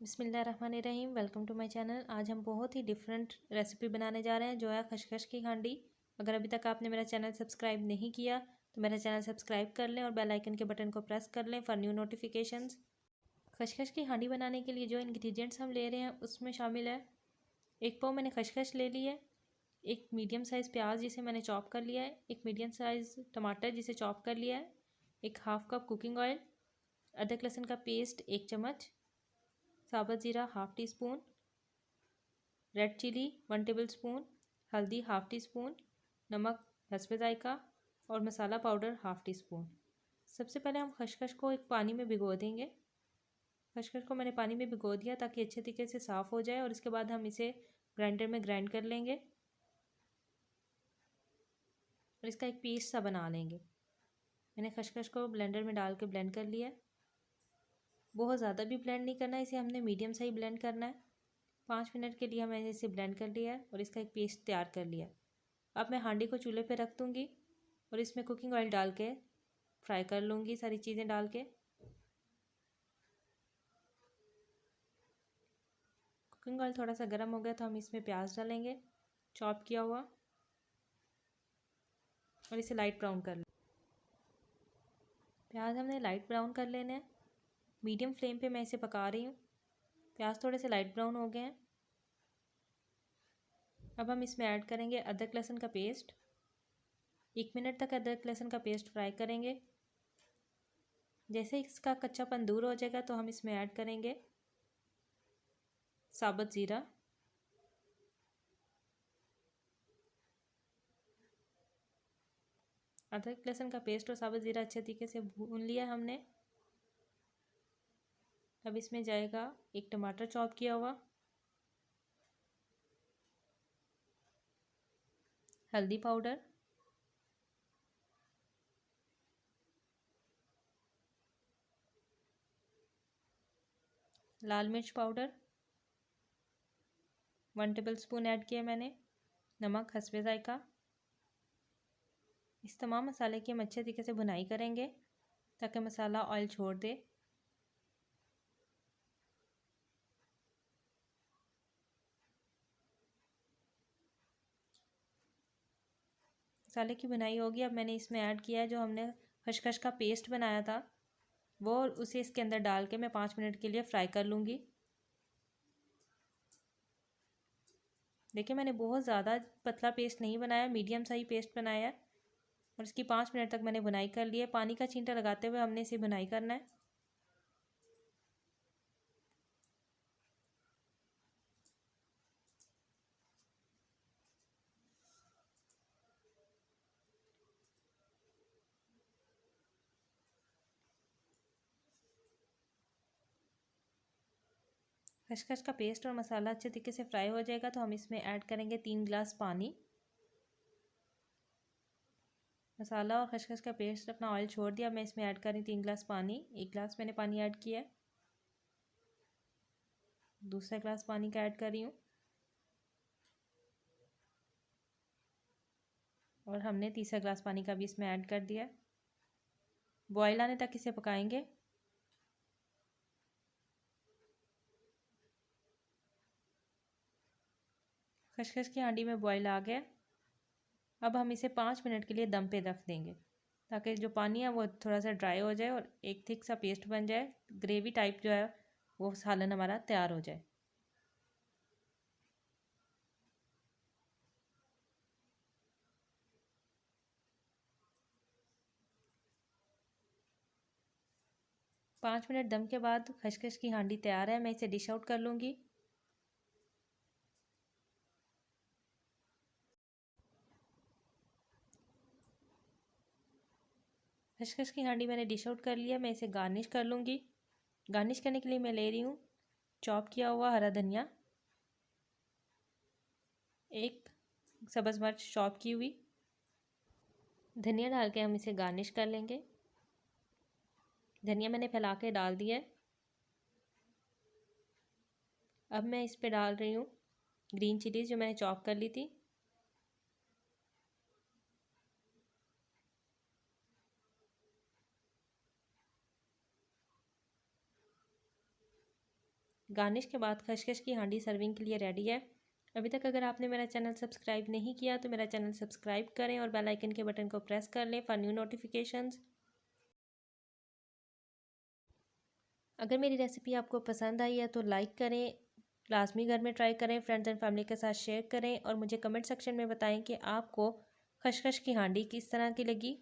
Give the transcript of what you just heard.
बिस्मिल्लाहिर्रहमानिर्रहीम। Welcome to my channel. आज हम बहुत ही डिफरेंट रेसिपी बनाने जा रहे हैं जो है खशखश की हांडी। अगर अभी तक आपने मेरा चैनल सब्सक्राइब नहीं किया तो मेरा चैनल सब्सक्राइब कर लें और बेल आइकन के बटन को प्रेस कर लें फॉर न्यू नोटिफिकेशंस। खशखश की हांडी बनाने के लिए जो इंग्रेडिएंट्स हम ले रहे हैं उसमें शामिल है 1 पाव मैंने खशखश ले ली है, एक मीडियम साइज़ प्याज जिसे मैंने चॉप कर लिया है, एक मीडियम साइज़ टमाटर जिसे चॉप कर लिया है, एक हाफ़ कप कुकिंग ऑयल, अदरक लहसुन का पेस्ट 1 चम्मच, साबुत ज़ीरा half teaspoon, red chilli 1 tablespoon, हल्दी हाफ़ टी स्पून, नमक हस्बे ज़ायका और मसाला पाउडर हाफ़ टी स्पून। सबसे पहले हम खशखश को एक पानी में भिगो देंगे। खशखश को मैंने पानी में भिगो दिया ताकि अच्छे तरीके से साफ़ हो जाए और इसके बाद हम इसे ग्राइंडर में ग्राइंड कर लेंगे और इसका एक पेस्ट सा बना लेंगे। मैंने खशखश को ब्लेंडर में डाल के ब्लेंड कर लिया है। बहुत ज़्यादा भी ब्लेंड नहीं करना है, इसे हमने मीडियम सा ही ब्लेंड करना है। 5 मिनट के लिए मैंने इसे ब्लेंड कर लिया है और इसका एक पेस्ट तैयार कर लिया। अब मैं हांडी को चूल्हे पे रख दूँगी और इसमें कुकिंग ऑयल डाल के फ्राई कर लूँगी सारी चीज़ें डाल के। कुकिंग ऑयल थोड़ा सा गर्म हो गया तो हम इसमें प्याज डालेंगे चॉप किया हुआ और इसे लाइट ब्राउन कर लें। प्याज हमने लाइट ब्राउन कर लेना है। मीडियम फ्लेम पे मैं इसे पका रही हूँ। प्याज थोड़े से लाइट ब्राउन हो गए हैं। अब हम इसमें ऐड करेंगे अदरक लहसुन का पेस्ट। 1 मिनट तक अदरक लहसुन का पेस्ट फ्राई करेंगे। जैसे इसका कच्चापन दूर हो जाएगा तो हम इसमें ऐड करेंगे साबुत ज़ीरा, अदरक लहसुन का पेस्ट और साबुत ज़ीरा अच्छे तरीके से भून लिया हमने। अब इसमें जाएगा एक टमाटर चॉप किया हुआ, हल्दी पाउडर, लाल मिर्च पाउडर 1 टेबल स्पून ऐड किया मैंने, नमक हस्बे ज़ायका। इस तमाम मसाले की हम अच्छे तरीके से भुनाई करेंगे ताकि मसाला ऑयल छोड़ दे। मसाले की भुनाई होगी। अब मैंने इसमें ऐड किया है जो हमने खशखश का पेस्ट बनाया था वो, उसे इसके अंदर डाल के मैं 5 मिनट के लिए फ्राई कर लूँगी। देखिए मैंने बहुत ज़्यादा पतला पेस्ट नहीं बनाया, मीडियम सा ही पेस्ट बनाया है और इसकी 5 मिनट तक मैंने भुनाई कर ली है। पानी का छींटा लगाते हुए हमने इसे भुनाई करना है। खसखस का पेस्ट और मसाला अच्छे तरीके से फ्राई हो जाएगा तो हम इसमें ऐड करेंगे 3 गिलास पानी। मसाला और खसखस का पेस्ट अपना ऑयल छोड़ दिया। मैं इसमें ऐड कर रही हूँ 3 गिलास पानी। 1 गिलास मैंने पानी ऐड किया है, दूसरा गिलास पानी का ऐड कर रही हूँ और हमने तीसरा गिलास पानी का भी इसमें ऐड कर दिया। बॉयल आने तक इसे पकाएंगे। खसखस की हांडी में बॉयल आ गया। अब हम इसे 5 मिनट के लिए दम पे रख देंगे ताकि जो पानी है वो थोड़ा सा ड्राई हो जाए और एक थिक सा पेस्ट बन जाए, ग्रेवी टाइप जो है वो सालन हमारा तैयार हो जाए। पाँच मिनट दम के बाद खसखस की हांडी तैयार है। मैं इसे डिश आउट कर लूँगी। खसखस की हांडी मैंने डिश आउट कर लिया। मैं इसे गार्निश कर लूँगी। गार्निश करने के लिए मैं ले रही हूँ चॉप किया हुआ हरा धनिया, एक सब्ज़ मिर्च चॉप की हुई। धनिया डाल के हम इसे गार्निश कर लेंगे। धनिया मैंने फैला के डाल दिया है। अब मैं इस पे डाल रही हूँ ग्रीन चिलीज़ जो मैंने चॉप कर ली थी। गार्निश के बाद खशखश की हांडी सर्विंग के लिए रेडी है। अभी तक अगर आपने मेरा चैनल सब्सक्राइब नहीं किया तो मेरा चैनल सब्सक्राइब करें और बेल आइकन के बटन को प्रेस कर लें फॉर न्यू नोटिफिकेशंस। अगर मेरी रेसिपी आपको पसंद आई है तो लाइक करें, लाजमी घर में ट्राई करें, फ्रेंड्स एंड फैमिली के साथ शेयर करें और मुझे कमेंट सेक्शन में बताएं कि आपको खशखश की हांडी किस तरह की लगी।